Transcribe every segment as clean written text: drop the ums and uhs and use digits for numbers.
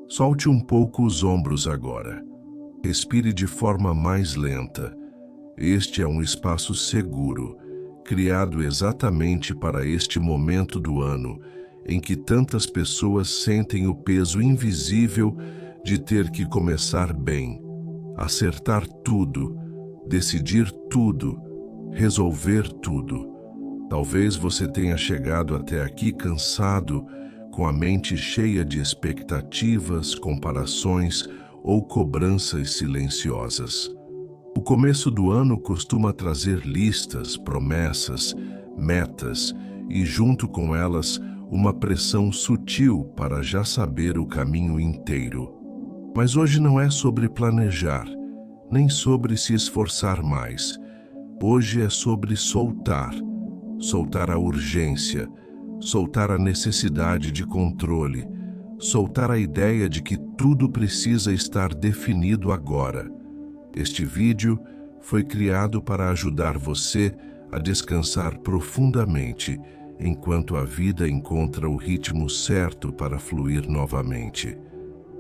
Solte um pouco os ombros agora. Respire de forma mais lenta. Este é um espaço seguro, criado exatamente para este momento do ano, em que tantas pessoas sentem o peso invisível de ter que começar bem, acertar tudo, decidir tudo, resolver tudo. Talvez você tenha chegado até aqui cansado, com a mente cheia de expectativas, comparações ou cobranças silenciosas. O começo do ano costuma trazer listas, promessas, metas e, junto com elas, uma pressão sutil para já saber o caminho inteiro. Mas hoje não é sobre planejar, nem sobre se esforçar mais. Hoje é sobre soltar. Soltar a urgência, soltar a necessidade de controle, soltar a ideia de que tudo precisa estar definido agora. Este vídeo foi criado para ajudar você a descansar profundamente enquanto a vida encontra o ritmo certo para fluir novamente.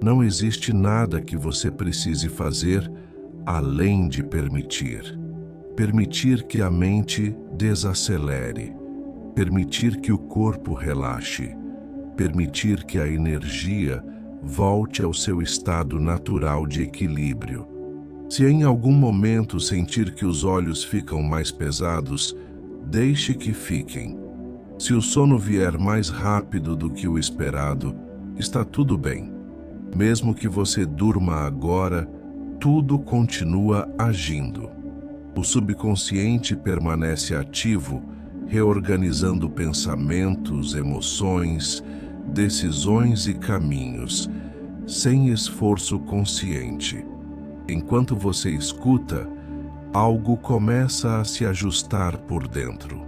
Não existe nada que você precise fazer além de permitir. Permitir que a mente desacelere. Permitir que o corpo relaxe. Permitir que a energia volte ao seu estado natural de equilíbrio. Se em algum momento sentir que os olhos ficam mais pesados, deixe que fiquem. Se o sono vier mais rápido do que o esperado, está tudo bem. Mesmo que você durma agora, tudo continua agindo. O subconsciente permanece ativo, reorganizando pensamentos, emoções, decisões e caminhos, sem esforço consciente. Enquanto você escuta, algo começa a se ajustar por dentro.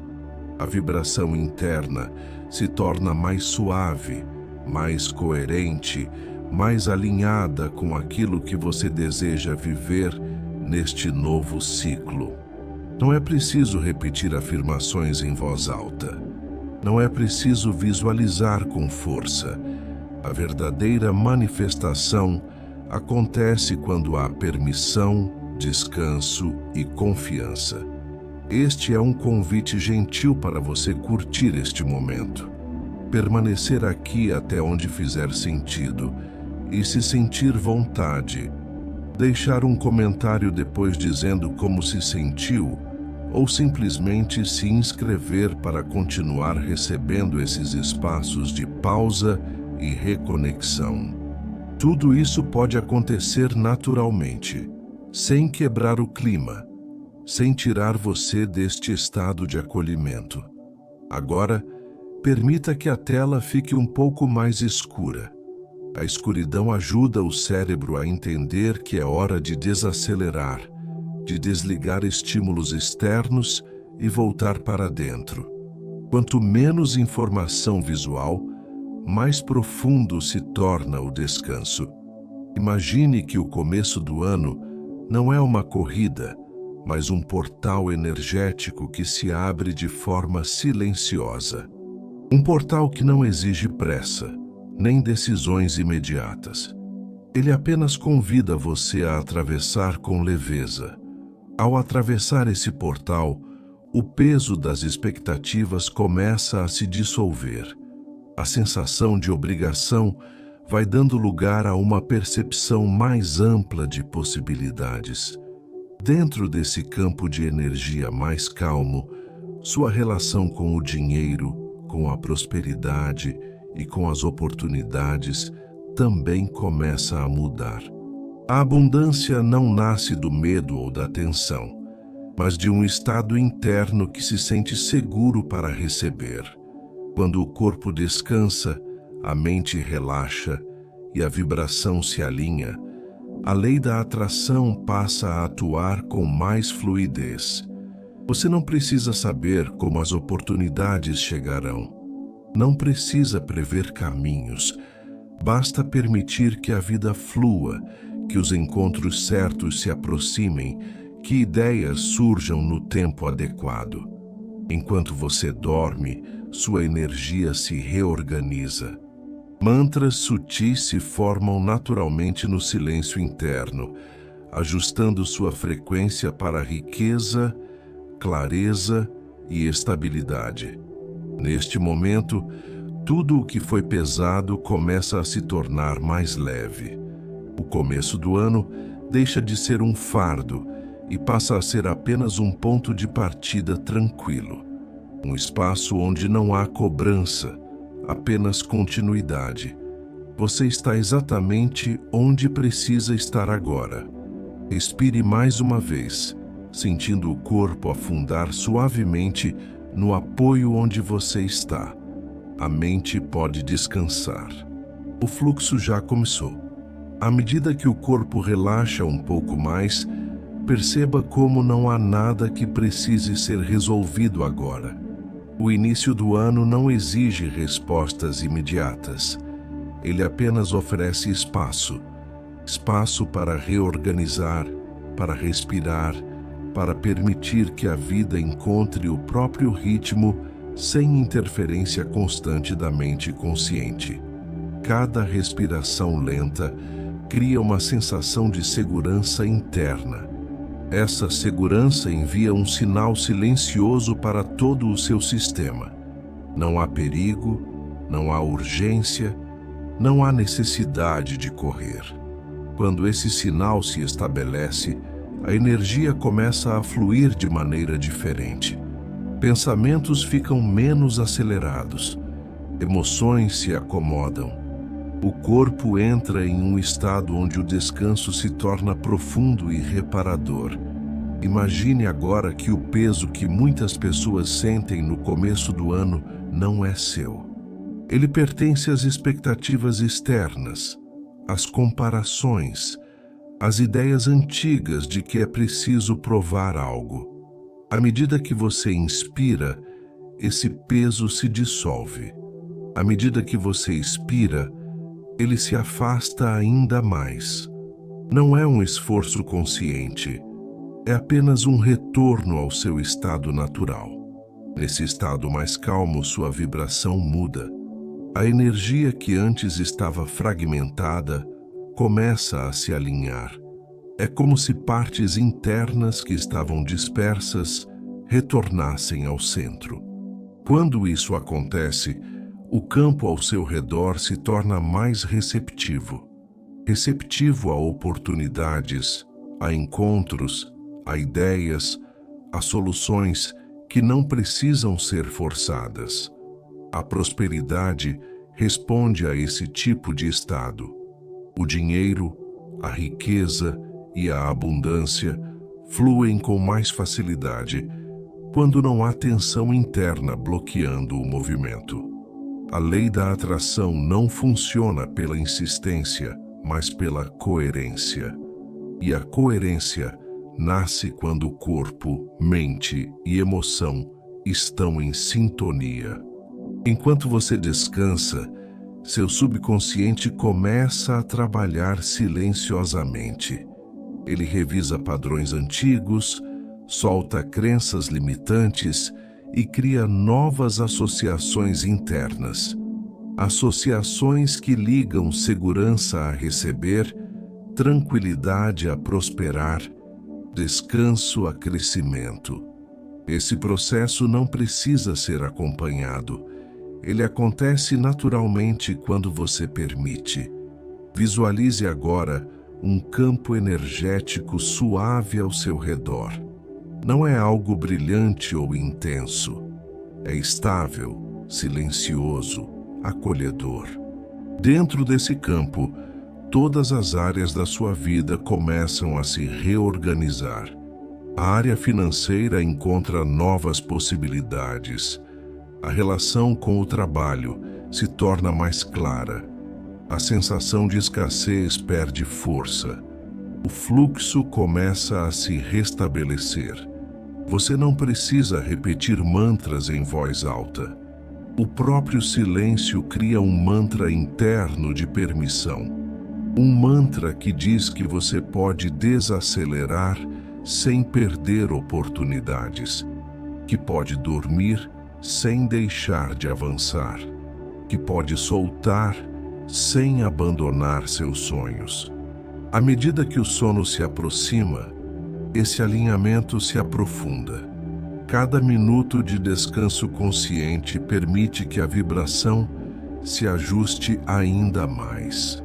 A vibração interna se torna mais suave, mais coerente, mais alinhada com aquilo que você deseja viver neste novo ciclo. Não é preciso repetir afirmações em voz alta. Não é preciso visualizar com força. A verdadeira manifestação acontece quando há permissão, descanso e confiança. Este é um convite gentil para você curtir este momento. Permanecer aqui até onde fizer sentido e, se sentir vontade, deixar um comentário depois dizendo como se sentiu ou simplesmente se inscrever para continuar recebendo esses espaços de pausa e reconexão. Tudo isso pode acontecer naturalmente, sem quebrar o clima, sem tirar você deste estado de acolhimento. Agora, permita que a tela fique um pouco mais escura. A escuridão ajuda o cérebro a entender que é hora de desacelerar, de desligar estímulos externos e voltar para dentro. Quanto menos informação visual, mais profundo se torna o descanso. Imagine que o começo do ano não é uma corrida, mas um portal energético que se abre de forma silenciosa. Um portal que não exige pressa, nem decisões imediatas. Ele apenas convida você a atravessar com leveza. Ao atravessar esse portal, o peso das expectativas começa a se dissolver. A sensação de obrigação vai dando lugar a uma percepção mais ampla de possibilidades. Dentro desse campo de energia mais calmo, sua relação com o dinheiro, com a prosperidade e com as oportunidades também começa a mudar. A abundância não nasce do medo ou da tensão, mas de um estado interno que se sente seguro para receber. Quando o corpo descansa, a mente relaxa e a vibração se alinha, a lei da atração passa a atuar com mais fluidez. Você não precisa saber como as oportunidades chegarão. Não precisa prever caminhos. Basta permitir que a vida flua, que os encontros certos se aproximem, que ideias surjam no tempo adequado. Enquanto você dorme, sua energia se reorganiza. Mantras sutis se formam naturalmente no silêncio interno, ajustando sua frequência para riqueza, clareza e estabilidade. Neste momento, tudo o que foi pesado começa a se tornar mais leve. O começo do ano deixa de ser um fardo e passa a ser apenas um ponto de partida tranquilo. Um espaço onde não há cobrança, apenas continuidade. Você está exatamente onde precisa estar agora. Respire mais uma vez, sentindo o corpo afundar suavemente no apoio onde você está. A mente pode descansar. O fluxo já começou. À medida que o corpo relaxa um pouco mais, perceba como não há nada que precise ser resolvido agora. O início do ano não exige respostas imediatas. Ele apenas oferece espaço. Espaço para reorganizar, para respirar, para permitir que a vida encontre o próprio ritmo sem interferência constante da mente consciente. Cada respiração lenta cria uma sensação de segurança interna. Essa segurança envia um sinal silencioso para todo o seu sistema. Não há perigo, não há urgência, não há necessidade de correr. Quando esse sinal se estabelece, a energia começa a fluir de maneira diferente. Pensamentos ficam menos acelerados, emoções se acomodam. O corpo entra em um estado onde o descanso se torna profundo e reparador. Imagine agora que o peso que muitas pessoas sentem no começo do ano não é seu. Ele pertence às expectativas externas, às comparações, às ideias antigas de que é preciso provar algo. À medida que você inspira, esse peso se dissolve. À medida que você expira, ele se afasta ainda mais. Não é um esforço consciente, é apenas um retorno ao seu estado natural. Nesse estado mais calmo, sua vibração muda. A energia que antes estava fragmentada começa a se alinhar. É como se partes internas que estavam dispersas retornassem ao centro. Quando isso acontece, o campo ao seu redor se torna mais receptivo. Receptivo a oportunidades, a encontros, a ideias, a soluções que não precisam ser forçadas. A prosperidade responde a esse tipo de estado. O dinheiro, a riqueza e a abundância fluem com mais facilidade quando não há tensão interna bloqueando o movimento. A lei da atração não funciona pela insistência, mas pela coerência. E a coerência nasce quando o corpo, mente e emoção estão em sintonia. Enquanto você descansa, seu subconsciente começa a trabalhar silenciosamente. Ele revisa padrões antigos, solta crenças limitantes e cria novas associações internas. Associações que ligam segurança a receber, tranquilidade a prosperar, descanso a crescimento. Esse processo não precisa ser acompanhado. Ele acontece naturalmente quando você permite. Visualize agora um campo energético suave ao seu redor. Não é algo brilhante ou intenso. É estável, silencioso, acolhedor. Dentro desse campo, todas as áreas da sua vida começam a se reorganizar. A área financeira encontra novas possibilidades. A relação com o trabalho se torna mais clara. A sensação de escassez perde força. O fluxo começa a se restabelecer. Você não precisa repetir mantras em voz alta. O próprio silêncio cria um mantra interno de permissão. Um mantra que diz que você pode desacelerar sem perder oportunidades, que pode dormir sem deixar de avançar, que pode soltar sem abandonar seus sonhos. À medida que o sono se aproxima, esse alinhamento se aprofunda. Cada minuto de descanso consciente permite que a vibração se ajuste ainda mais.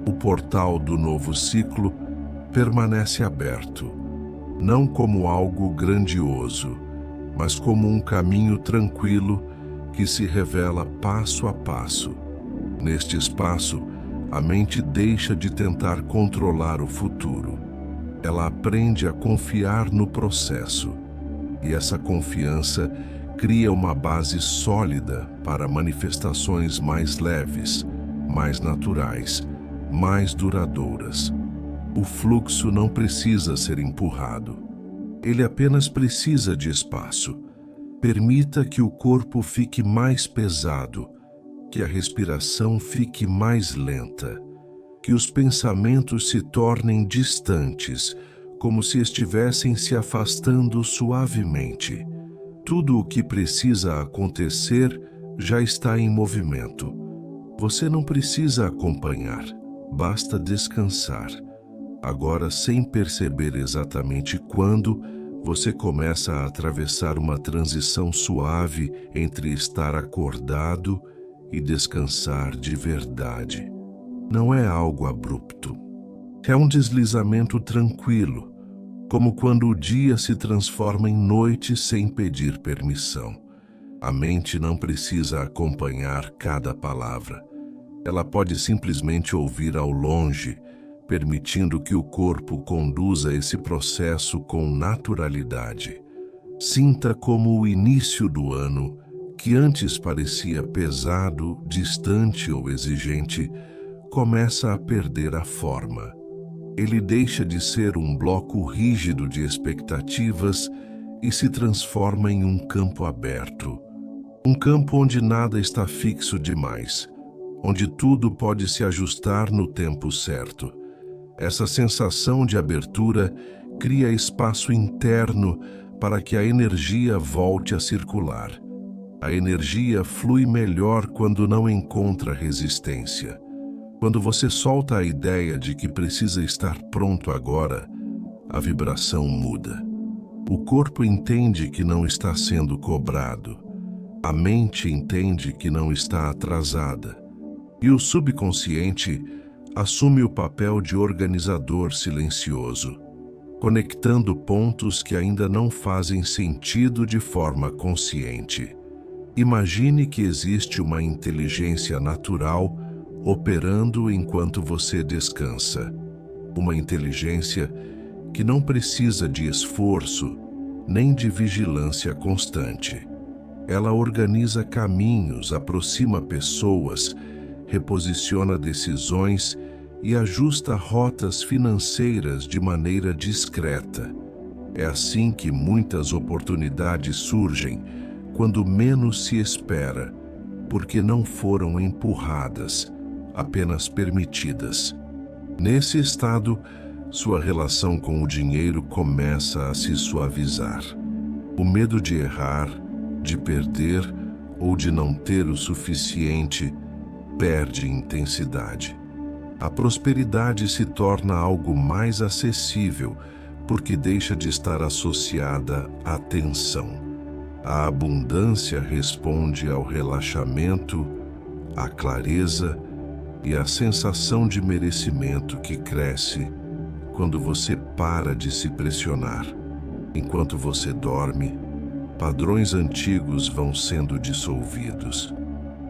O portal do novo ciclo permanece aberto, não como algo grandioso, mas como um caminho tranquilo que se revela passo a passo. Neste espaço, a mente deixa de tentar controlar o futuro. Ela aprende a confiar no processo, e essa confiança cria uma base sólida para manifestações mais leves, mais naturais, mais duradouras. O fluxo não precisa ser empurrado. Ele apenas precisa de espaço. Permita que o corpo fique mais pesado, que a respiração fique mais lenta, que os pensamentos se tornem distantes, como se estivessem se afastando suavemente. Tudo o que precisa acontecer já está em movimento. Você não precisa acompanhar, basta descansar. Agora, sem perceber exatamente quando, você começa a atravessar uma transição suave entre estar acordado e descansar de verdade. Não é algo abrupto. É um deslizamento tranquilo, como quando o dia se transforma em noite sem pedir permissão. A mente não precisa acompanhar cada palavra. Ela pode simplesmente ouvir ao longe, permitindo que o corpo conduza esse processo com naturalidade. Sinta como o início do ano, que antes parecia pesado, distante ou exigente, começa a perder a forma. Ele deixa de ser um bloco rígido de expectativas e se transforma em um campo aberto. Um campo onde nada está fixo demais, onde tudo pode se ajustar no tempo certo. Essa sensação de abertura cria espaço interno para que a energia volte a circular. A energia flui melhor quando não encontra resistência. Quando você solta a ideia de que precisa estar pronto agora, a vibração muda. O corpo entende que não está sendo cobrado. A mente entende que não está atrasada. E o subconsciente assume o papel de organizador silencioso, conectando pontos que ainda não fazem sentido de forma consciente. Imagine que existe uma inteligência natural operando enquanto você descansa. Uma inteligência que não precisa de esforço nem de vigilância constante. Ela organiza caminhos, aproxima pessoas, reposiciona decisões e ajusta rotas financeiras de maneira discreta. É assim que muitas oportunidades surgem quando menos se espera, porque não foram empurradas, apenas permitidas. Nesse estado, sua relação com o dinheiro começa a se suavizar. O medo de errar, de perder ou de não ter o suficiente perde intensidade. A prosperidade se torna algo mais acessível porque deixa de estar associada à tensão. A abundância responde ao relaxamento, à clareza e à sensação de merecimento que cresce quando você para de se pressionar. Enquanto você dorme, padrões antigos vão sendo dissolvidos.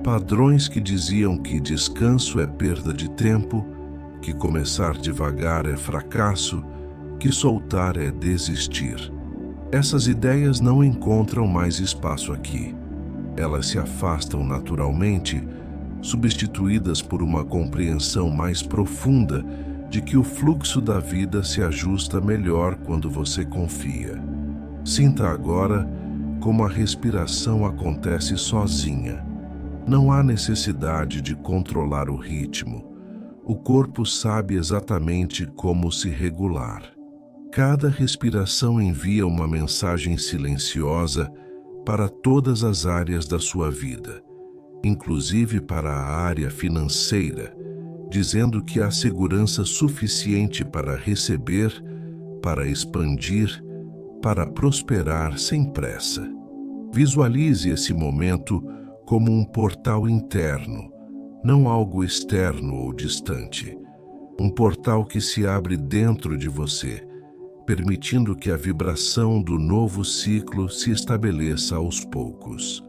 Padrões que diziam que descanso é perda de tempo, que começar devagar é fracasso, que soltar é desistir. Essas ideias não encontram mais espaço aqui. Elas se afastam naturalmente, substituídas por uma compreensão mais profunda de que o fluxo da vida se ajusta melhor quando você confia. Sinta agora como a respiração acontece sozinha. Não há necessidade de controlar o ritmo. O corpo sabe exatamente como se regular. Cada respiração envia uma mensagem silenciosa para todas as áreas da sua vida. inclusive para a área financeira, dizendo que há segurança suficiente para receber, para expandir, para prosperar sem pressa. Visualize esse momento como um portal interno, não algo externo ou distante. Um portal que se abre dentro de você, permitindo que a vibração do novo ciclo se estabeleça aos poucos.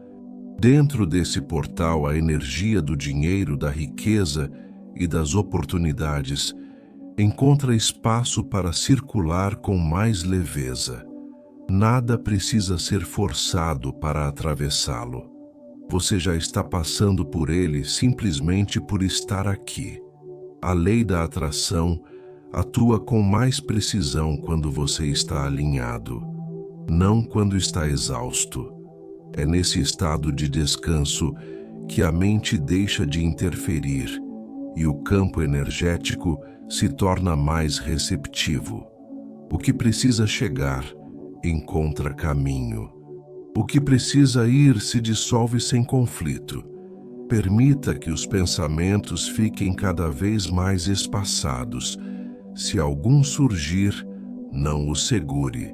Dentro desse portal, a energia do dinheiro, da riqueza e das oportunidades encontra espaço para circular com mais leveza. Nada precisa ser forçado para atravessá-lo. Você já está passando por ele simplesmente por estar aqui. A lei da atração atua com mais precisão quando você está alinhado, não quando está exausto. É nesse estado de descanso que a mente deixa de interferir e o campo energético se torna mais receptivo. O que precisa chegar encontra caminho. O que precisa ir se dissolve sem conflito. Permita que os pensamentos fiquem cada vez mais espaçados. Se algum surgir, não o segure.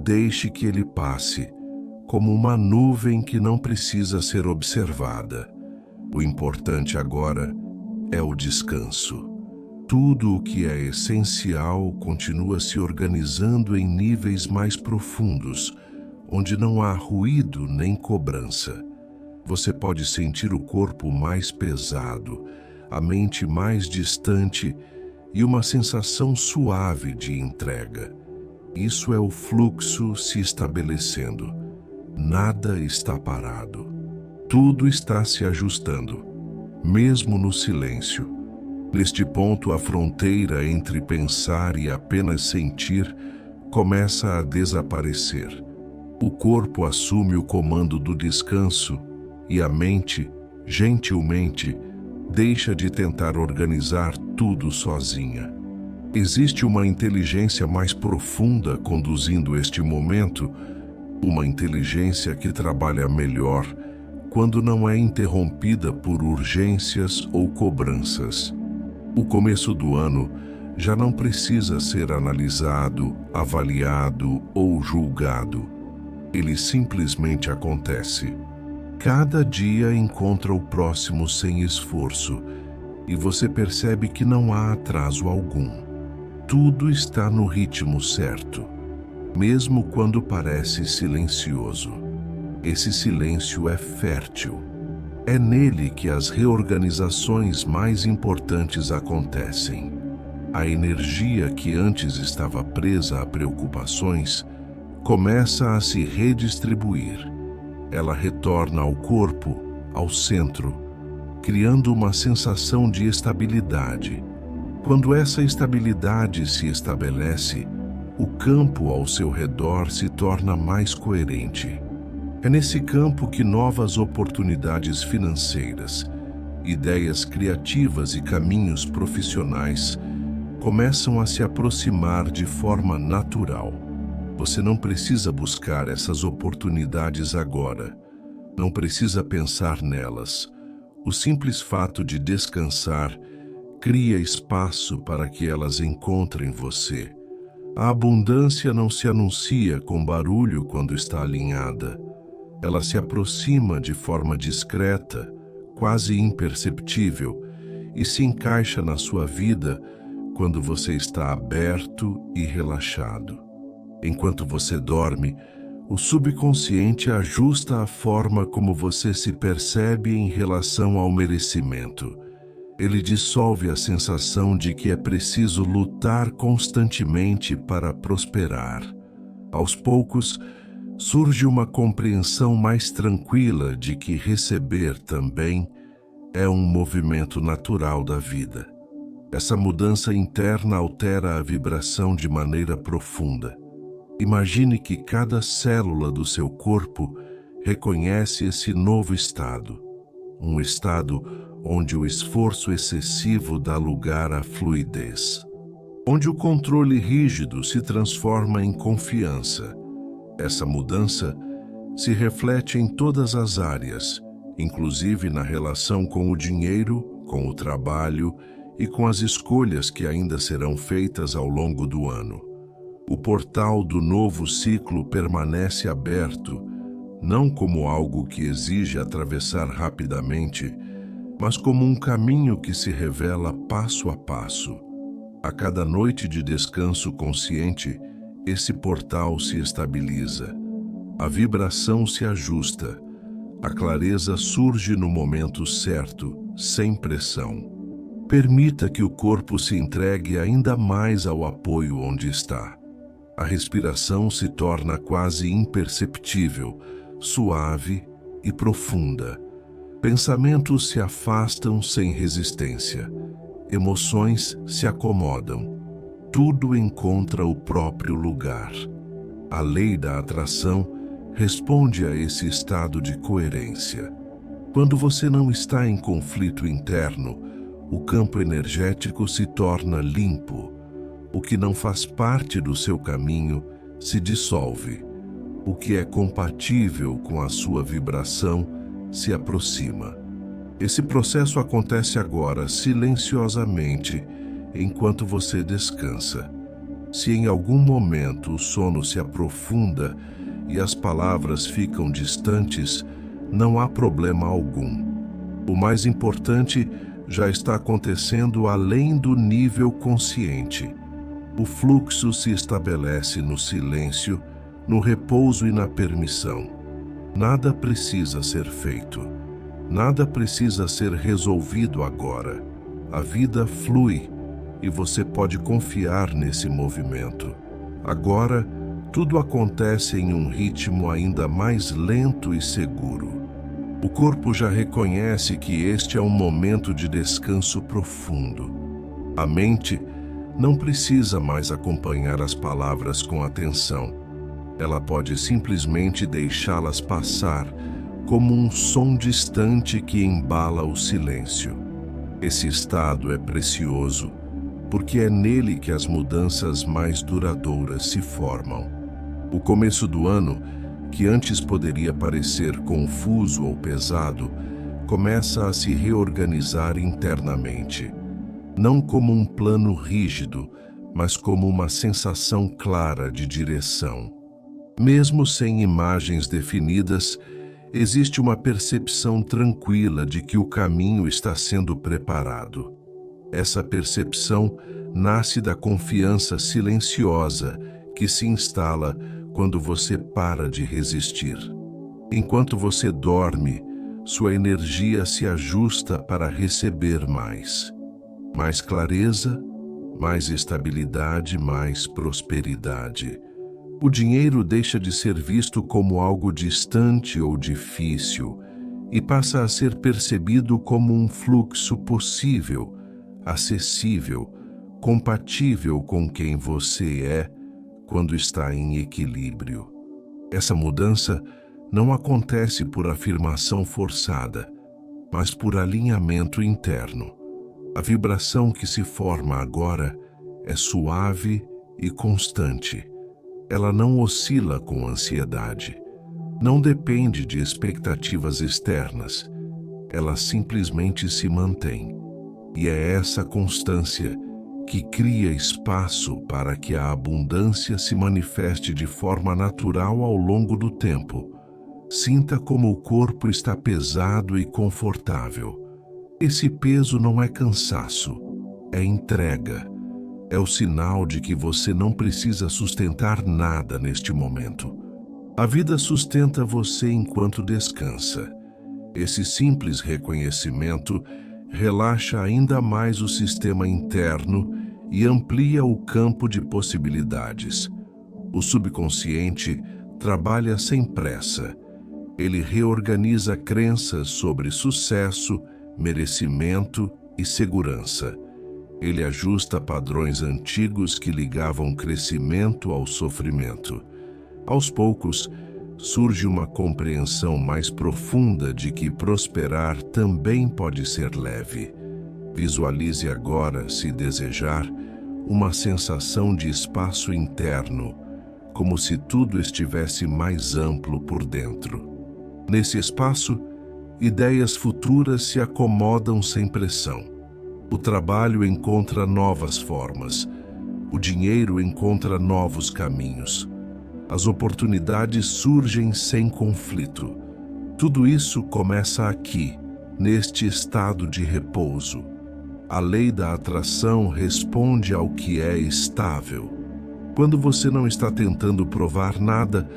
Deixe que ele passe, como uma nuvem que não precisa ser observada. O importante agora é o descanso. Tudo o que é essencial continua se organizando em níveis mais profundos, onde não há ruído nem cobrança. Você pode sentir o corpo mais pesado, a mente mais distante e uma sensação suave de entrega. Isso é o fluxo se estabelecendo. Nada está parado. Tudo está se ajustando, mesmo no silêncio. Neste ponto, a fronteira entre pensar e apenas sentir começa a desaparecer. O corpo assume o comando do descanso e a mente, gentilmente, deixa de tentar organizar tudo sozinha. Existe uma inteligência mais profunda conduzindo este momento, uma inteligência que trabalha melhor quando não é interrompida por urgências ou cobranças. O começo do ano já não precisa ser analisado, avaliado ou julgado. Ele simplesmente acontece. Cada dia encontra o próximo sem esforço e você percebe que não há atraso algum. Tudo está no ritmo certo, mesmo quando parece silencioso. Esse silêncio é fértil. É nele que as reorganizações mais importantes acontecem. A energia que antes estava presa a preocupações começa a se redistribuir. Ela retorna ao corpo, ao centro, criando uma sensação de estabilidade. Quando essa estabilidade se estabelece, o campo ao seu redor se torna mais coerente. É nesse campo que novas oportunidades financeiras, ideias criativas e caminhos profissionais começam a se aproximar de forma natural. Você não precisa buscar essas oportunidades agora. Não precisa pensar nelas. O simples fato de descansar cria espaço para que elas encontrem você. A abundância não se anuncia com barulho quando está alinhada. Ela se aproxima de forma discreta, quase imperceptível, e se encaixa na sua vida quando você está aberto e relaxado. Enquanto você dorme, o subconsciente ajusta a forma como você se percebe em relação ao merecimento. Ele dissolve a sensação de que é preciso lutar constantemente para prosperar. Aos poucos, surge uma compreensão mais tranquila de que receber também é um movimento natural da vida. Essa mudança interna altera a vibração de maneira profunda. Imagine que cada célula do seu corpo reconhece esse novo estado, um estado onde o esforço excessivo dá lugar à fluidez, onde o controle rígido se transforma em confiança. Essa mudança se reflete em todas as áreas, inclusive na relação com o dinheiro, com o trabalho e com as escolhas que ainda serão feitas ao longo do ano. O portal do novo ciclo permanece aberto, não como algo que exige atravessar rapidamente, mas como um caminho que se revela passo a passo. A cada noite de descanso consciente, esse portal se estabiliza. A vibração se ajusta. A clareza surge no momento certo, sem pressão. Permita que o corpo se entregue ainda mais ao apoio onde está. A respiração se torna quase imperceptível, suave e profunda. Pensamentos se afastam sem resistência. Emoções se acomodam. Tudo encontra o próprio lugar. A lei da atração responde a esse estado de coerência. Quando você não está em conflito interno, o campo energético se torna limpo. O que não faz parte do seu caminho se dissolve. O que é compatível com a sua vibração se aproxima. Esse processo acontece agora, silenciosamente, enquanto você descansa. Se em algum momento o sono se aprofunda e as palavras ficam distantes, não há problema algum. O mais importante já está acontecendo além do nível consciente. O fluxo se estabelece no silêncio, no repouso e na permissão. Nada precisa ser feito. Nada precisa ser resolvido agora. A vida flui e você pode confiar nesse movimento. Agora, tudo acontece em um ritmo ainda mais lento e seguro. O corpo já reconhece que este é um momento de descanso profundo. A mente não precisa mais acompanhar as palavras com atenção. Ela pode simplesmente deixá-las passar como um som distante que embala o silêncio. Esse estado é precioso, porque é nele que as mudanças mais duradouras se formam. O começo do ano, que antes poderia parecer confuso ou pesado, começa a se reorganizar internamente. Não como um plano rígido, mas como uma sensação clara de direção. Mesmo sem imagens definidas, existe uma percepção tranquila de que o caminho está sendo preparado. Essa percepção nasce da confiança silenciosa que se instala quando você para de resistir. Enquanto você dorme, sua energia se ajusta para receber mais. Mais clareza, mais estabilidade, mais prosperidade. O dinheiro deixa de ser visto como algo distante ou difícil e passa a ser percebido como um fluxo possível, acessível, compatível com quem você é quando está em equilíbrio. Essa mudança não acontece por afirmação forçada, mas por alinhamento interno. A vibração que se forma agora é suave e constante. Ela não oscila com ansiedade. Não depende de expectativas externas. Ela simplesmente se mantém. E é essa constância que cria espaço para que a abundância se manifeste de forma natural ao longo do tempo. Sinta como o corpo está pesado e confortável. Esse peso não é cansaço, é entrega. É o sinal de que você não precisa sustentar nada neste momento. A vida sustenta você enquanto descansa. Esse simples reconhecimento relaxa ainda mais o sistema interno e amplia o campo de possibilidades. O subconsciente trabalha sem pressa. Ele reorganiza crenças sobre sucesso, merecimento e segurança. Ele ajusta padrões antigos que ligavam crescimento ao sofrimento. Aos poucos, surge uma compreensão mais profunda de que prosperar também pode ser leve. Visualize agora, se desejar, uma sensação de espaço interno, como se tudo estivesse mais amplo por dentro. Nesse espaço, Ideias futuras se acomodam sem pressão. O trabalho encontra novas formas. O dinheiro encontra novos caminhos. As oportunidades surgem sem conflito. Tudo isso começa aqui, neste estado de repouso. A lei da atração responde ao que é estável. Quando você não está tentando provar nada,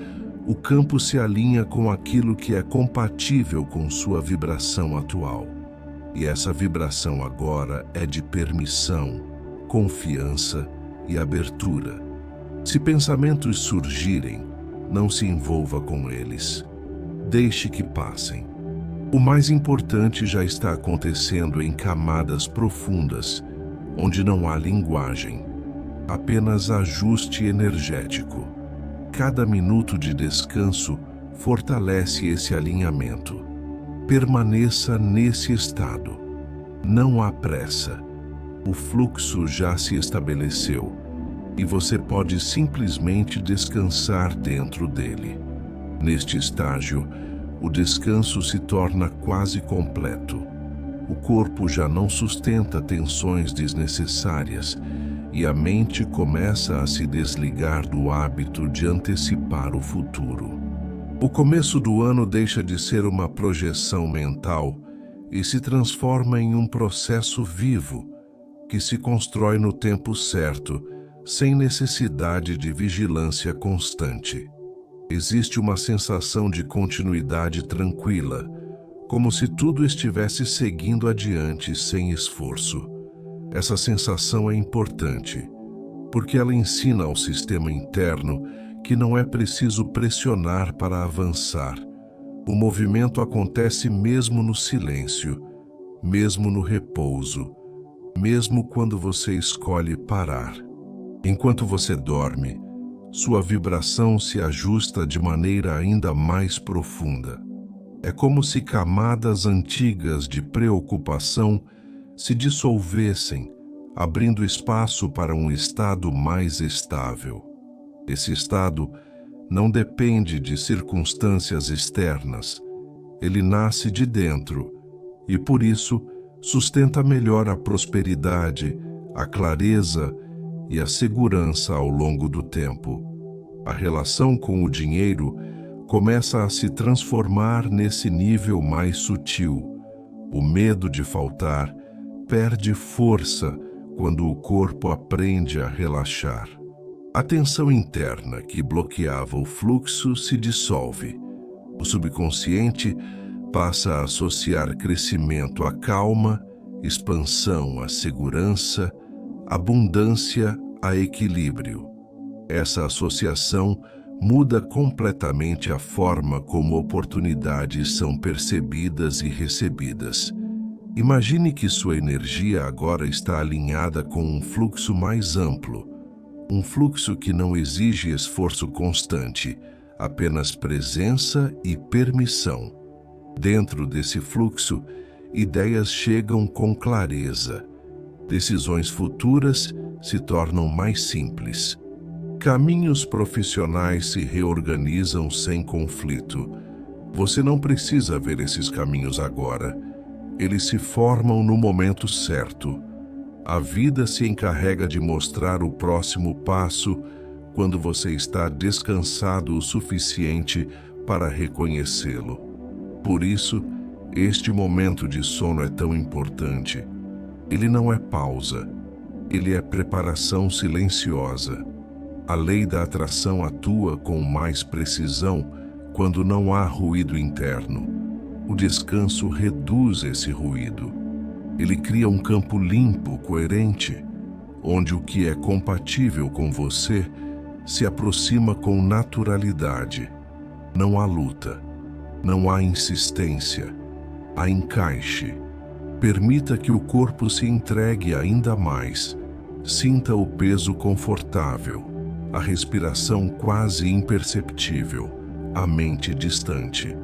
o campo se alinha com aquilo que é compatível com sua vibração atual. E essa vibração agora é de permissão, confiança e abertura. Se pensamentos surgirem, não se envolva com eles. Deixe que passem. O mais importante já está acontecendo em camadas profundas, onde não há linguagem, apenas ajuste energético. Cada minuto de descanso fortalece esse alinhamento. Permaneça nesse estado. Não há pressa. O fluxo já se estabeleceu e você pode simplesmente descansar dentro dele. Neste estágio, o descanso se torna quase completo. O corpo já não sustenta tensões desnecessárias e a mente começa a se desligar do hábito de antecipar o futuro. O começo do ano deixa de ser uma projeção mental e se transforma em um processo vivo, que se constrói no tempo certo, sem necessidade de vigilância constante. Existe uma sensação de continuidade tranquila, como se tudo estivesse seguindo adiante sem esforço. Essa sensação é importante, porque ela ensina ao sistema interno que não é preciso pressionar para avançar. O movimento acontece mesmo no silêncio, mesmo no repouso, mesmo quando você escolhe parar. Enquanto você dorme, sua vibração se ajusta de maneira ainda mais profunda. É como se camadas antigas de preocupação se dissolvessem, abrindo espaço para um estado mais estável. Esse estado não depende de circunstâncias externas. Ele nasce de dentro e, por isso, sustenta melhor a prosperidade, a clareza e a segurança ao longo do tempo. A relação com o dinheiro começa a se transformar nesse nível mais sutil. O medo de faltar perde força quando o corpo aprende a relaxar. A tensão interna que bloqueava o fluxo se dissolve. O subconsciente passa a associar crescimento à calma, expansão à segurança, abundância a equilíbrio. Essa associação muda completamente a forma como oportunidades são percebidas e recebidas. Imagine que sua energia agora está alinhada com um fluxo mais amplo, um fluxo que não exige esforço constante, apenas presença e permissão. Dentro desse fluxo, ideias chegam com clareza. Decisões futuras se tornam mais simples. Caminhos profissionais se reorganizam sem conflito. Você não precisa ver esses caminhos agora. Eles se formam no momento certo. A vida se encarrega de mostrar o próximo passo quando você está descansado o suficiente para reconhecê-lo. Por isso, este momento de sono é tão importante. Ele não é pausa, ele é preparação silenciosa. A lei da atração atua com mais precisão quando não há ruído interno. O descanso reduz esse ruído. Ele cria um campo limpo, coerente, onde o que é compatível com você se aproxima com naturalidade. Não há luta, não há insistência, há encaixe. Permita que o corpo se entregue ainda mais. Sinta o peso confortável, a respiração quase imperceptível, a mente distante.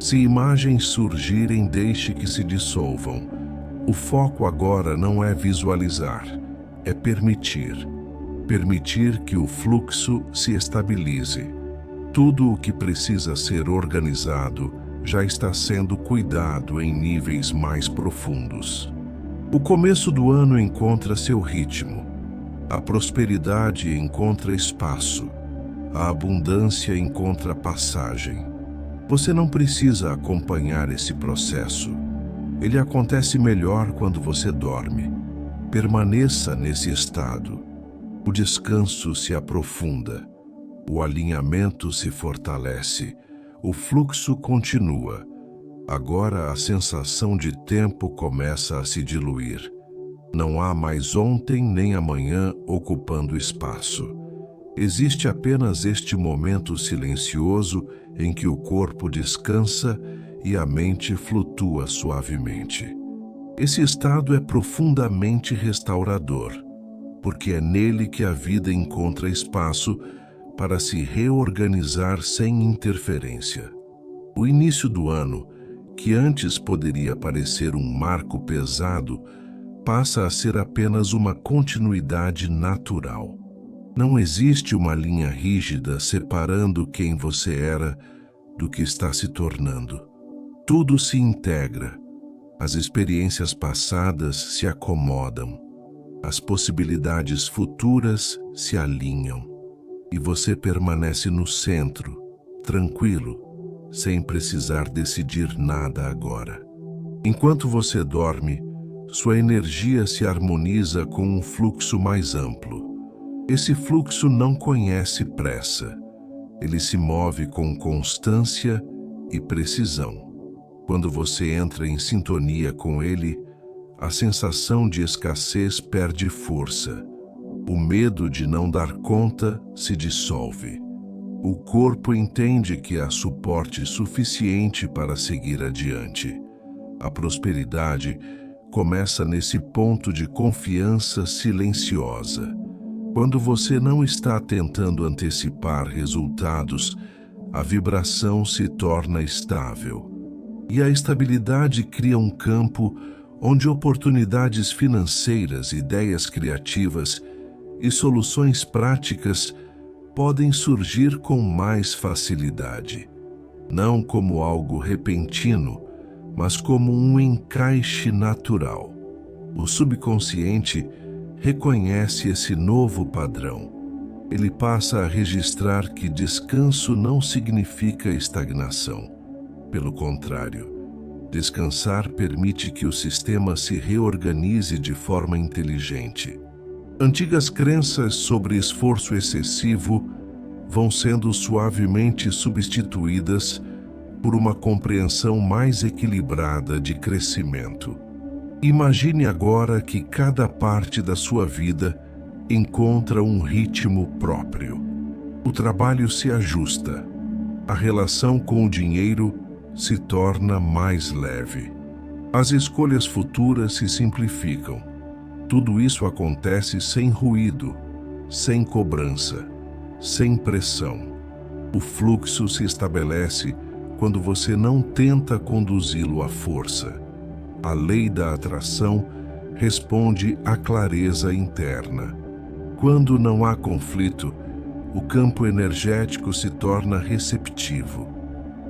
Se imagens surgirem, deixe que se dissolvam. O foco agora não é visualizar, é permitir. Permitir que o fluxo se estabilize. Tudo o que precisa ser organizado já está sendo cuidado em níveis mais profundos. O começo do ano encontra seu ritmo. A prosperidade encontra espaço. A abundância encontra passagem. Você não precisa acompanhar esse processo. Ele acontece melhor quando você dorme. Permaneça nesse estado. O descanso se aprofunda. O alinhamento se fortalece. O fluxo continua. Agora a sensação de tempo começa a se diluir. Não há mais ontem nem amanhã ocupando espaço. Existe apenas este momento silencioso em que o corpo descansa e a mente flutua suavemente. Esse estado é profundamente restaurador, porque é nele que a vida encontra espaço para se reorganizar sem interferência. O início do ano, que antes poderia parecer um marco pesado, passa a ser apenas uma continuidade natural. Não existe uma linha rígida separando quem você era do que está se tornando. Tudo se integra. As experiências passadas se acomodam. As possibilidades futuras se alinham. E você permanece no centro, tranquilo, sem precisar decidir nada agora. Enquanto você dorme, sua energia se harmoniza com um fluxo mais amplo. Esse fluxo não conhece pressa. Ele se move com constância e precisão. Quando você entra em sintonia com ele, a sensação de escassez perde força. O medo de não dar conta se dissolve. O corpo entende que há suporte suficiente para seguir adiante. A prosperidade começa nesse ponto de confiança silenciosa. Quando você não está tentando antecipar resultados, a vibração se torna estável. E a estabilidade cria um campo onde oportunidades financeiras, ideias criativas e soluções práticas podem surgir com mais facilidade. Não como algo repentino, mas como um encaixe natural. O subconsciente reconhece esse novo padrão. Ele passa a registrar que descanso não significa estagnação. Pelo contrário, descansar permite que o sistema se reorganize de forma inteligente. Antigas crenças sobre esforço excessivo vão sendo suavemente substituídas por uma compreensão mais equilibrada de crescimento. Imagine agora que cada parte da sua vida encontra um ritmo próprio. O trabalho se ajusta. A relação com o dinheiro se torna mais leve. As escolhas futuras se simplificam. Tudo isso acontece sem ruído, sem cobrança, sem pressão. O fluxo se estabelece quando você não tenta conduzi-lo à força. A lei da atração responde à clareza interna. Quando não há conflito, o campo energético se torna receptivo.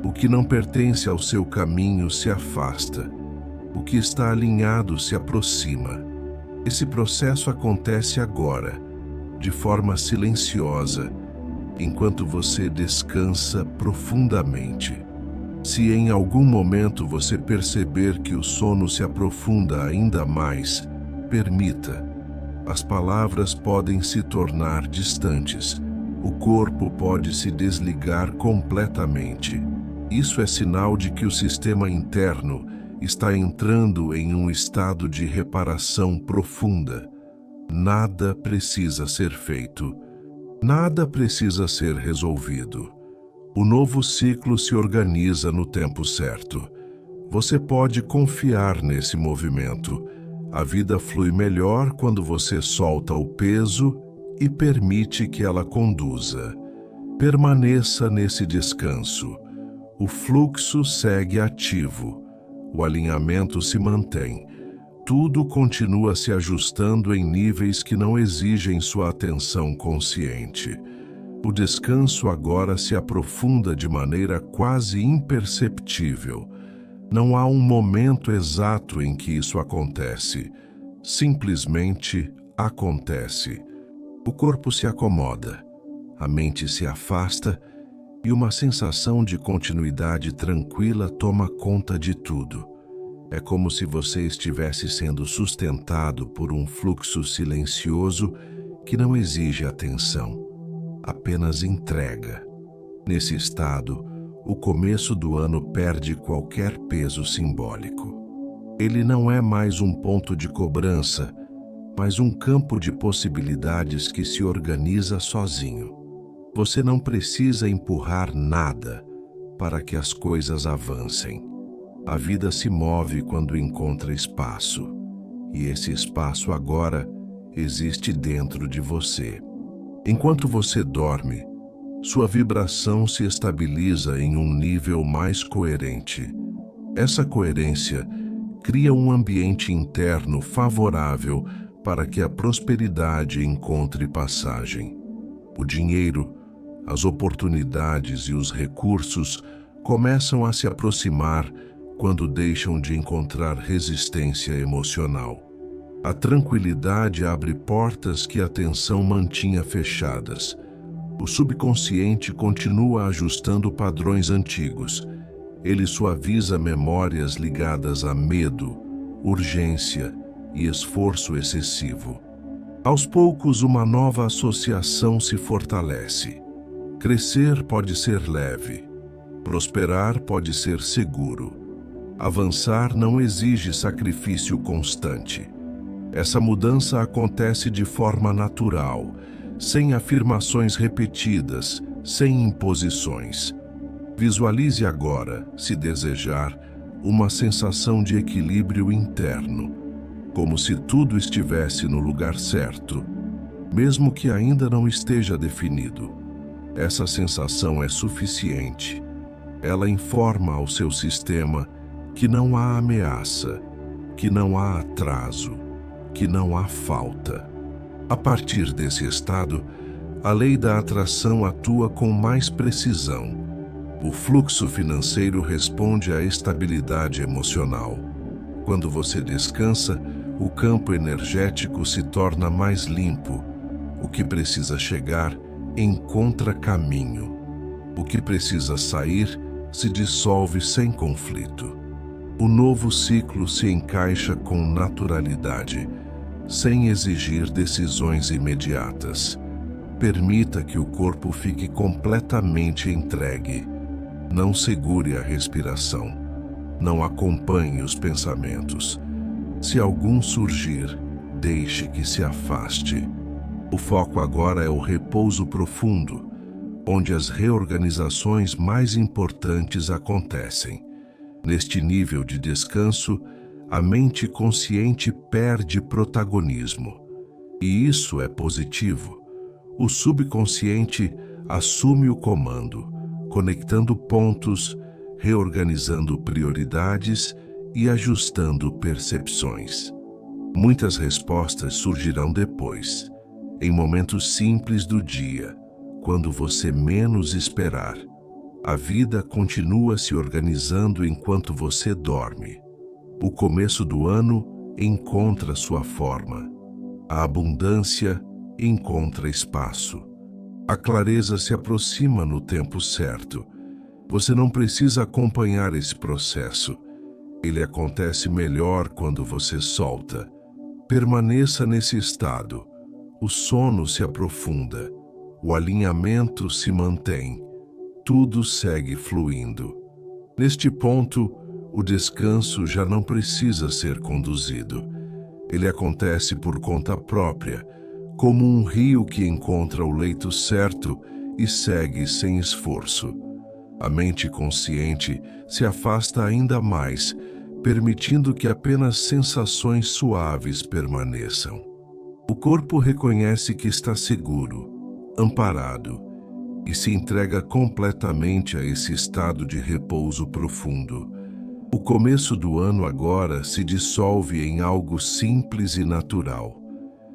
O que não pertence ao seu caminho se afasta. O que está alinhado se aproxima. Esse processo acontece agora, de forma silenciosa, enquanto você descansa profundamente. Se em algum momento você perceber que o sono se aprofunda ainda mais, permita. As palavras podem se tornar distantes. O corpo pode se desligar completamente. Isso é sinal de que o sistema interno está entrando em um estado de reparação profunda. Nada precisa ser feito. Nada precisa ser resolvido. O novo ciclo se organiza no tempo certo. Você pode confiar nesse movimento. A vida flui melhor quando você solta o peso e permite que ela conduza. Permaneça nesse descanso. O fluxo segue ativo. O alinhamento se mantém. Tudo continua se ajustando em níveis que não exigem sua atenção consciente. O descanso agora se aprofunda de maneira quase imperceptível. Não há um momento exato em que isso acontece. Simplesmente acontece. O corpo se acomoda, a mente se afasta e uma sensação de continuidade tranquila toma conta de tudo. É como se você estivesse sendo sustentado por um fluxo silencioso que não exige atenção, apenas entrega. Nesse estado, o começo do ano perde qualquer peso simbólico. Ele não é mais um ponto de cobrança, mas um campo de possibilidades que se organiza sozinho. Você não precisa empurrar nada para que as coisas avancem. A vida se move quando encontra espaço, e esse espaço agora existe dentro de você. Enquanto você dorme, sua vibração se estabiliza em um nível mais coerente. Essa coerência cria um ambiente interno favorável para que a prosperidade encontre passagem. O dinheiro, as oportunidades e os recursos começam a se aproximar quando deixam de encontrar resistência emocional. A tranquilidade abre portas que a tensão mantinha fechadas. O subconsciente continua ajustando padrões antigos. Ele suaviza memórias ligadas a medo, urgência e esforço excessivo. Aos poucos, uma nova associação se fortalece. Crescer pode ser leve. Prosperar pode ser seguro. Avançar não exige sacrifício constante. Essa mudança acontece de forma natural, sem afirmações repetidas, sem imposições. Visualize agora, se desejar, uma sensação de equilíbrio interno, como se tudo estivesse no lugar certo, mesmo que ainda não esteja definido. Essa sensação é suficiente. Ela informa ao seu sistema que não há ameaça, que não há atraso, que não há falta. A partir desse estado, a lei da atração atua com mais precisão. O fluxo financeiro responde à estabilidade emocional. Quando você descansa, o campo energético se torna mais limpo. O que precisa chegar encontra caminho. O que precisa sair se dissolve sem conflito. O novo ciclo se encaixa com naturalidade, sem exigir decisões imediatas. Permita que o corpo fique completamente entregue. Não segure a respiração. Não acompanhe os pensamentos. Se algum surgir, deixe que se afaste. O foco agora é o repouso profundo, onde as reorganizações mais importantes acontecem. Neste nível de descanso, a mente consciente perde protagonismo. E isso é positivo. O subconsciente assume o comando, conectando pontos, reorganizando prioridades e ajustando percepções. Muitas respostas surgirão depois, em momentos simples do dia, quando você menos esperar. A vida continua se organizando enquanto você dorme. O começo do ano encontra sua forma. A abundância encontra espaço. A clareza se aproxima no tempo certo. Você não precisa acompanhar esse processo. Ele acontece melhor quando você solta. Permaneça nesse estado. O sono se aprofunda. O alinhamento se mantém. Tudo segue fluindo. Neste ponto, o descanso já não precisa ser conduzido. Ele acontece por conta própria, como um rio que encontra o leito certo e segue sem esforço. A mente consciente se afasta ainda mais, permitindo que apenas sensações suaves permaneçam. O corpo reconhece que está seguro, amparado, e se entrega completamente a esse estado de repouso profundo. O começo do ano agora se dissolve em algo simples e natural.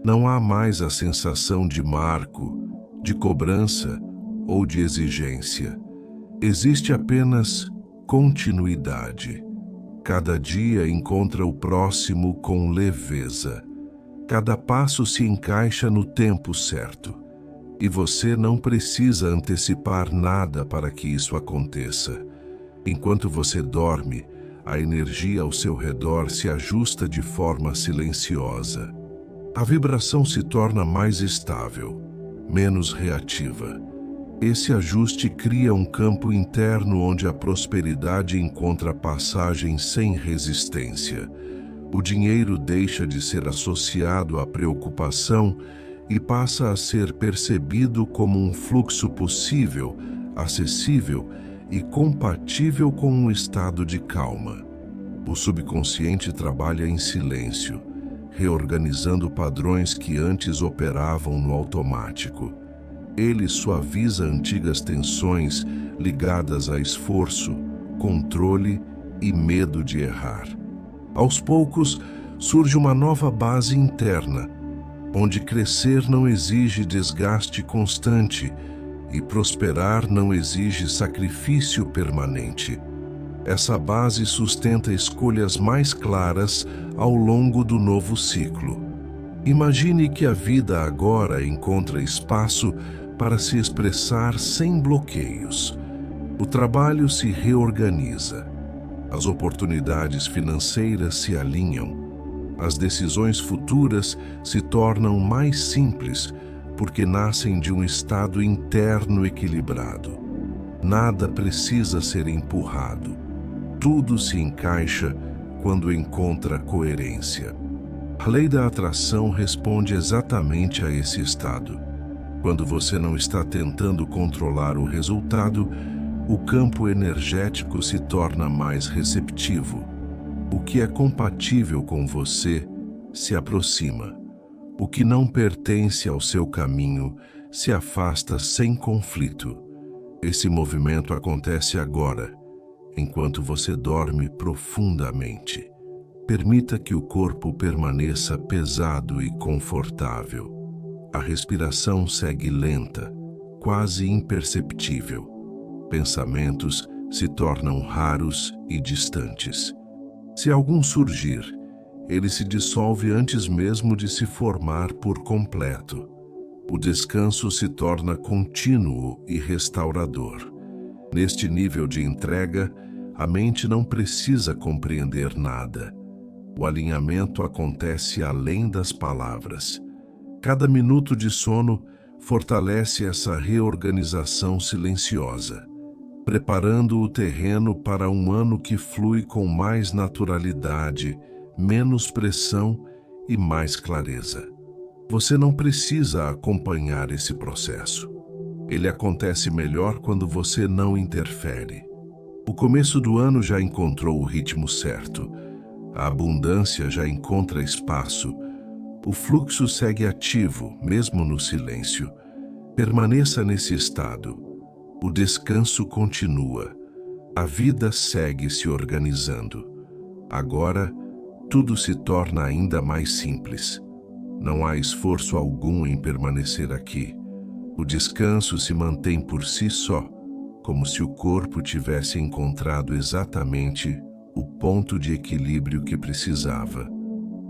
Não há mais a sensação de marco, de cobrança ou de exigência. Existe apenas continuidade. Cada dia encontra o próximo com leveza. Cada passo se encaixa no tempo certo. E você não precisa antecipar nada para que isso aconteça. Enquanto você dorme, a energia ao seu redor se ajusta de forma silenciosa. A vibração se torna mais estável, menos reativa. Esse ajuste cria um campo interno onde a prosperidade encontra passagem sem resistência. O dinheiro deixa de ser associado à preocupação e passa a ser percebido como um fluxo possível, acessível e compatível com um estado de calma. O subconsciente trabalha em silêncio, reorganizando padrões que antes operavam no automático. Ele suaviza antigas tensões ligadas a esforço, controle e medo de errar. Aos poucos, surge uma nova base interna, onde crescer não exige desgaste constante e prosperar não exige sacrifício permanente. Essa base sustenta escolhas mais claras ao longo do novo ciclo. Imagine que a vida agora encontra espaço para se expressar sem bloqueios. O trabalho se reorganiza. As oportunidades financeiras se alinham. As decisões futuras se tornam mais simples porque nascem de um estado interno equilibrado. Nada precisa ser empurrado. Tudo se encaixa quando encontra coerência. A lei da atração responde exatamente a esse estado. Quando você não está tentando controlar o resultado, o campo energético se torna mais receptivo. O que é compatível com você se aproxima. O que não pertence ao seu caminho se afasta sem conflito. Esse movimento acontece agora, enquanto você dorme profundamente. Permita que o corpo permaneça pesado e confortável. A respiração segue lenta, quase imperceptível. Pensamentos se tornam raros e distantes. Se algum surgir, ele se dissolve antes mesmo de se formar por completo. O descanso se torna contínuo e restaurador. Neste nível de entrega, a mente não precisa compreender nada. O alinhamento acontece além das palavras. Cada minuto de sono fortalece essa reorganização silenciosa, preparando o terreno para um ano que flui com mais naturalidade, menos pressão e mais clareza. Você não precisa acompanhar esse processo. Ele acontece melhor quando você não interfere. O começo do ano já encontrou o ritmo certo. A abundância já encontra espaço. O fluxo segue ativo, mesmo no silêncio. Permaneça nesse estado. O descanso continua. A vida segue se organizando. Agora, tudo se torna ainda mais simples. Não há esforço algum em permanecer aqui. O descanso se mantém por si só, como se o corpo tivesse encontrado exatamente o ponto de equilíbrio que precisava.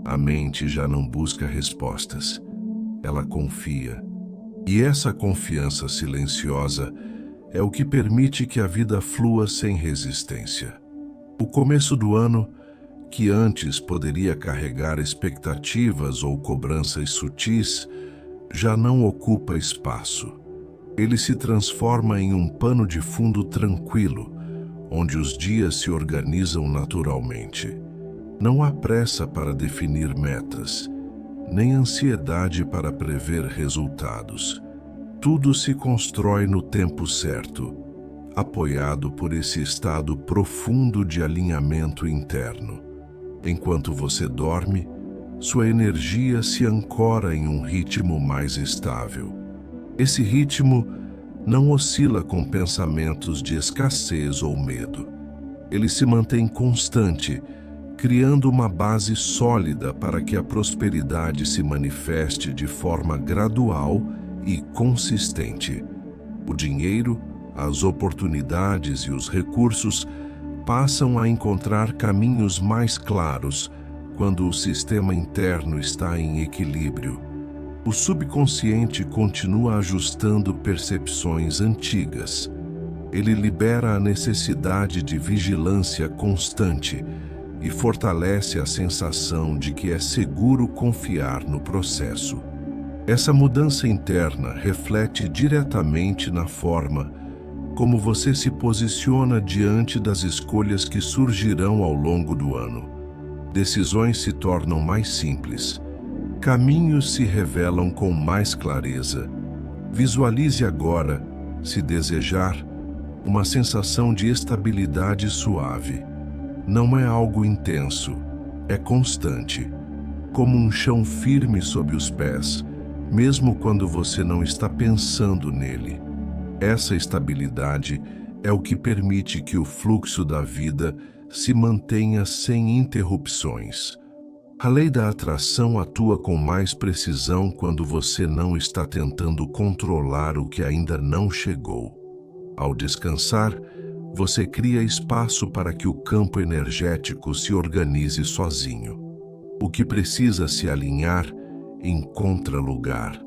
A mente já não busca respostas. Ela confia. E essa confiança silenciosa é o que permite que a vida flua sem resistência. O começo do ano, que antes poderia carregar expectativas ou cobranças sutis, já não ocupa espaço. Ele se transforma em um pano de fundo tranquilo, onde os dias se organizam naturalmente. Não há pressa para definir metas, nem ansiedade para prever resultados. Tudo se constrói no tempo certo, apoiado por esse estado profundo de alinhamento interno. Enquanto você dorme, sua energia se ancora em um ritmo mais estável. Esse ritmo não oscila com pensamentos de escassez ou medo. Ele se mantém constante, criando uma base sólida para que a prosperidade se manifeste de forma gradual e consistente. O dinheiro, as oportunidades e os recursos passam a encontrar caminhos mais claros quando o sistema interno está em equilíbrio. O subconsciente continua ajustando percepções antigas. Ele libera a necessidade de vigilância constante e fortalece a sensação de que é seguro confiar no processo. Essa mudança interna reflete diretamente na forma como você se posiciona diante das escolhas que surgirão ao longo do ano. Decisões se tornam mais simples. Caminhos se revelam com mais clareza. Visualize agora, se desejar, uma sensação de estabilidade suave. Não é algo intenso, é constante, como um chão firme sob os pés, mesmo quando você não está pensando nele. Essa estabilidade é o que permite que o fluxo da vida se mantenha sem interrupções. A lei da atração atua com mais precisão quando você não está tentando controlar o que ainda não chegou. Ao descansar, você cria espaço para que o campo energético se organize sozinho. O que precisa se alinhar, encontra lugar.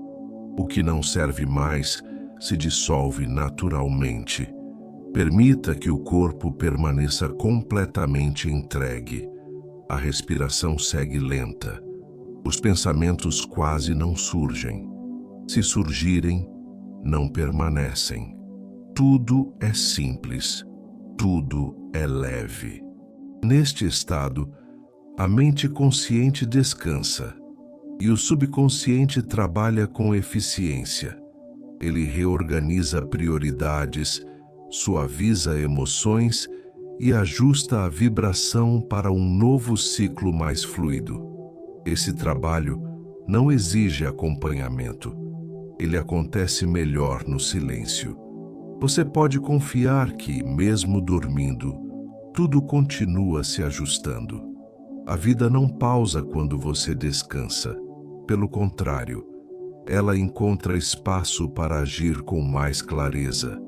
O que não serve mais, se dissolve naturalmente. Permita que o corpo permaneça completamente entregue. A respiração segue lenta. Os pensamentos quase não surgem. Se surgirem, não permanecem. Tudo é simples. Tudo é leve. Neste estado, a mente consciente descansa e o subconsciente trabalha com eficiência. Ele reorganiza prioridades, suaviza emoções e ajusta a vibração para um novo ciclo mais fluido. Esse trabalho não exige acompanhamento. Ele acontece melhor no silêncio. Você pode confiar que, mesmo dormindo, tudo continua se ajustando. A vida não pausa quando você descansa. Pelo contrário, ela encontra espaço para agir com mais clareza.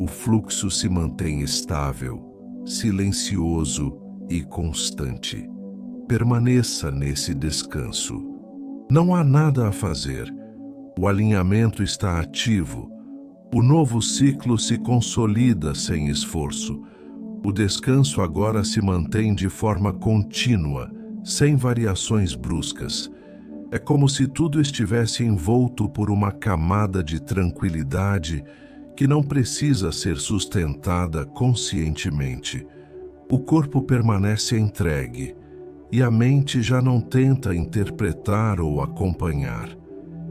O fluxo se mantém estável, silencioso e constante. Permaneça nesse descanso. Não há nada a fazer. O alinhamento está ativo. O novo ciclo se consolida sem esforço. O descanso agora se mantém de forma contínua, sem variações bruscas. É como se tudo estivesse envolto por uma camada de tranquilidade que não precisa ser sustentada conscientemente. O corpo permanece entregue e a mente já não tenta interpretar ou acompanhar.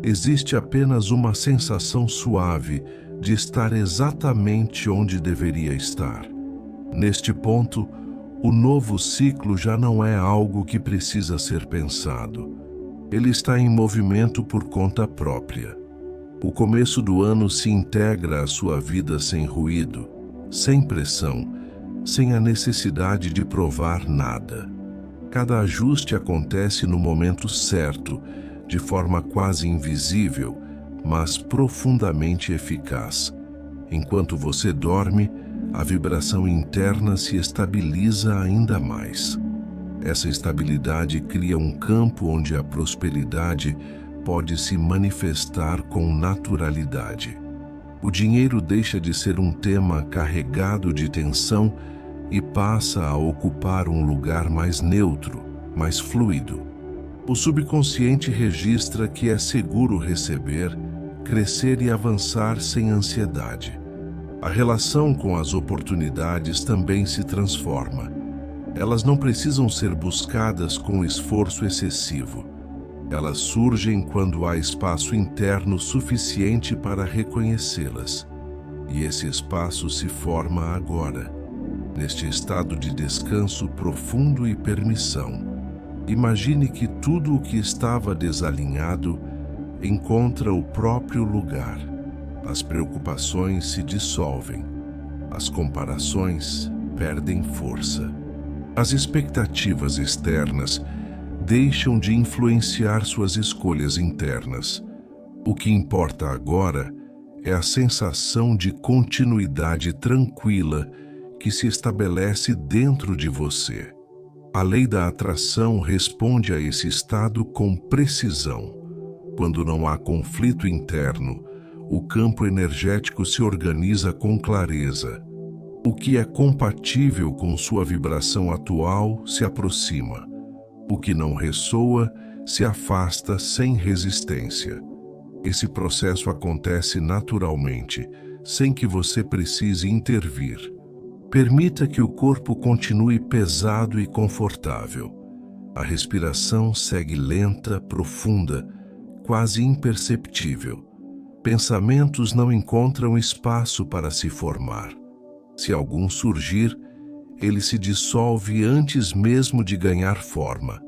Existe apenas uma sensação suave de estar exatamente onde deveria estar. Neste ponto, o novo ciclo já não é algo que precisa ser pensado. Ele está em movimento por conta própria. O começo do ano se integra à sua vida sem ruído, sem pressão, sem a necessidade de provar nada. Cada ajuste acontece no momento certo, de forma quase invisível, mas profundamente eficaz. Enquanto você dorme, a vibração interna se estabiliza ainda mais. Essa estabilidade cria um campo onde a prosperidade pode se manifestar com naturalidade. O dinheiro deixa de ser um tema carregado de tensão e passa a ocupar um lugar mais neutro, mais fluido. O subconsciente registra que é seguro receber, crescer e avançar sem ansiedade. A relação com as oportunidades também se transforma. Elas não precisam ser buscadas com esforço excessivo. Elas surgem quando há espaço interno suficiente para reconhecê-las. E esse espaço se forma agora, neste estado de descanso profundo e permissão. Imagine que tudo o que estava desalinhado encontra o próprio lugar. As preocupações se dissolvem. As comparações perdem força. As expectativas externas deixam de influenciar suas escolhas internas. O que importa agora é a sensação de continuidade tranquila que se estabelece dentro de você. A lei da atração responde a esse estado com precisão. Quando não há conflito interno, o campo energético se organiza com clareza. O que é compatível com sua vibração atual se aproxima. O que não ressoa se afasta sem resistência. Esse processo acontece naturalmente, sem que você precise intervir. Permita que o corpo continue pesado e confortável. A respiração segue lenta, profunda, quase imperceptível. Pensamentos não encontram espaço para se formar. Se algum surgir, ele se dissolve antes mesmo de ganhar forma.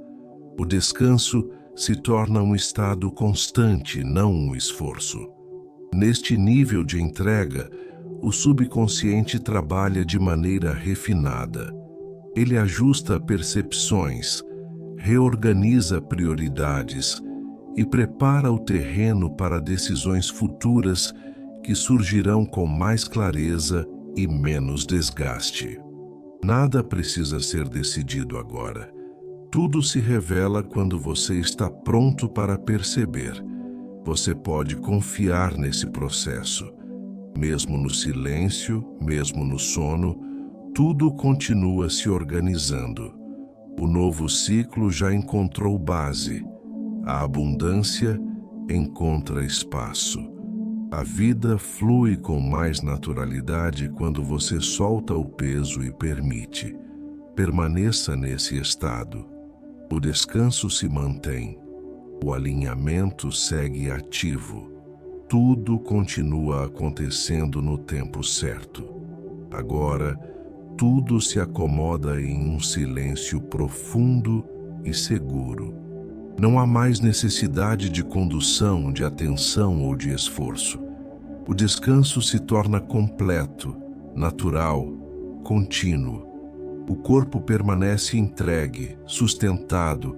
O descanso se torna um estado constante, não um esforço. Neste nível de entrega, o subconsciente trabalha de maneira refinada. Ele ajusta percepções, reorganiza prioridades e prepara o terreno para decisões futuras que surgirão com mais clareza e menos desgaste. Nada precisa ser decidido agora. Tudo se revela quando você está pronto para perceber. Você pode confiar nesse processo. Mesmo no silêncio, mesmo no sono, tudo continua se organizando. O novo ciclo já encontrou base. A abundância encontra espaço. A vida flui com mais naturalidade quando você solta o peso e permite. Permaneça nesse estado. O descanso se mantém. O alinhamento segue ativo. Tudo continua acontecendo no tempo certo. Agora, tudo se acomoda em um silêncio profundo e seguro. Não há mais necessidade de condução, de atenção ou de esforço. O descanso se torna completo, natural, contínuo. O corpo permanece entregue, sustentado,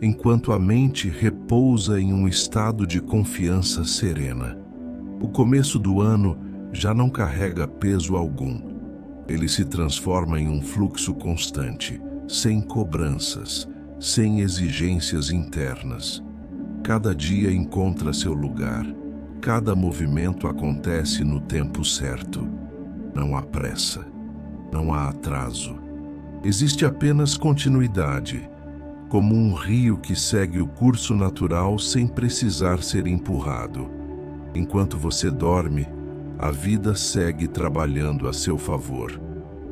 enquanto a mente repousa em um estado de confiança serena. O começo do ano já não carrega peso algum. Ele se transforma em um fluxo constante, sem cobranças, sem exigências internas. Cada dia encontra seu lugar. Cada movimento acontece no tempo certo. Não há pressa. Não há atraso. Existe apenas continuidade, como um rio que segue o curso natural sem precisar ser empurrado. Enquanto você dorme, a vida segue trabalhando a seu favor.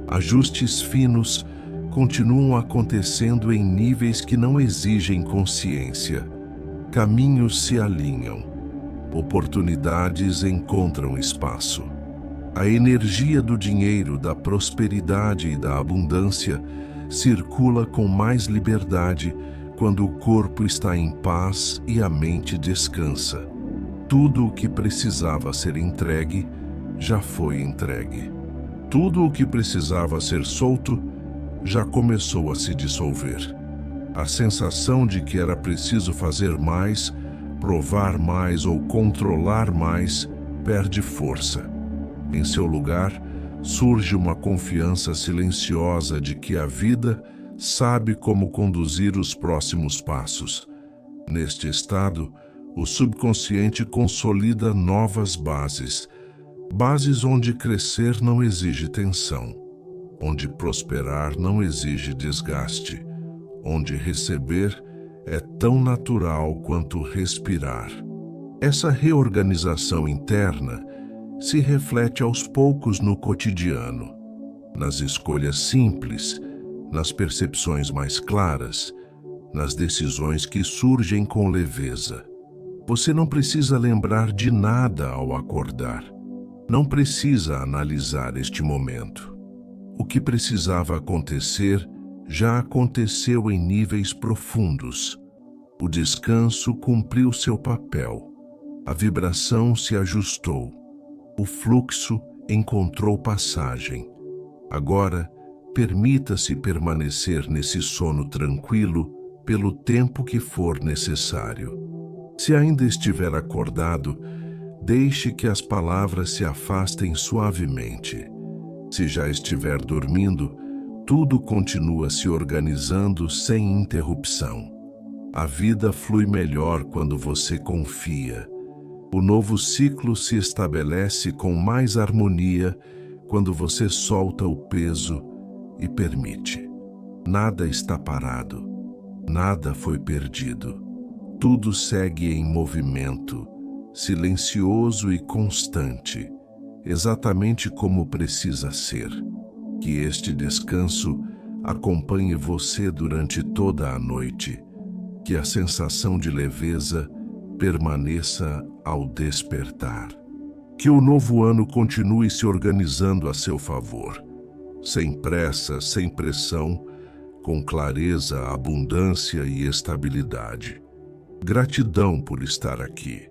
Ajustes finos continuam acontecendo em níveis que não exigem consciência. Caminhos se alinham. Oportunidades encontram espaço. A energia do dinheiro, da prosperidade e da abundância circula com mais liberdade quando o corpo está em paz e a mente descansa. Tudo o que precisava ser entregue já foi entregue. Tudo o que precisava ser solto já começou a se dissolver. A sensação de que era preciso fazer mais, provar mais ou controlar mais perde força. Em seu lugar, surge uma confiança silenciosa de que a vida sabe como conduzir os próximos passos. Neste estado, o subconsciente consolida novas bases. Bases onde crescer não exige tensão, onde prosperar não exige desgaste, onde receber é tão natural quanto respirar. Essa reorganização interna se reflete aos poucos no cotidiano, nas escolhas simples, nas percepções mais claras, nas decisões que surgem com leveza. Você não precisa lembrar de nada ao acordar. Não precisa analisar este momento. O que precisava acontecer já aconteceu em níveis profundos. O descanso cumpriu seu papel. A vibração se ajustou. O fluxo encontrou passagem. Agora, permita-se permanecer nesse sono tranquilo pelo tempo que for necessário. Se ainda estiver acordado, Deixe que as palavras se afastem suavemente. Se já estiver dormindo, tudo continua se organizando sem interrupção. A vida flui melhor quando você confia. O novo ciclo se estabelece com mais harmonia quando você solta o peso e permite. Nada está parado, nada foi perdido. Tudo segue em movimento, silencioso e constante, exatamente como precisa ser. Que este descanso acompanhe você durante toda a noite. Que a sensação de leveza permaneça ao despertar. Que o novo ano continue se organizando a seu favor, sem pressa, sem pressão, com clareza, abundância e estabilidade. Gratidão por estar aqui.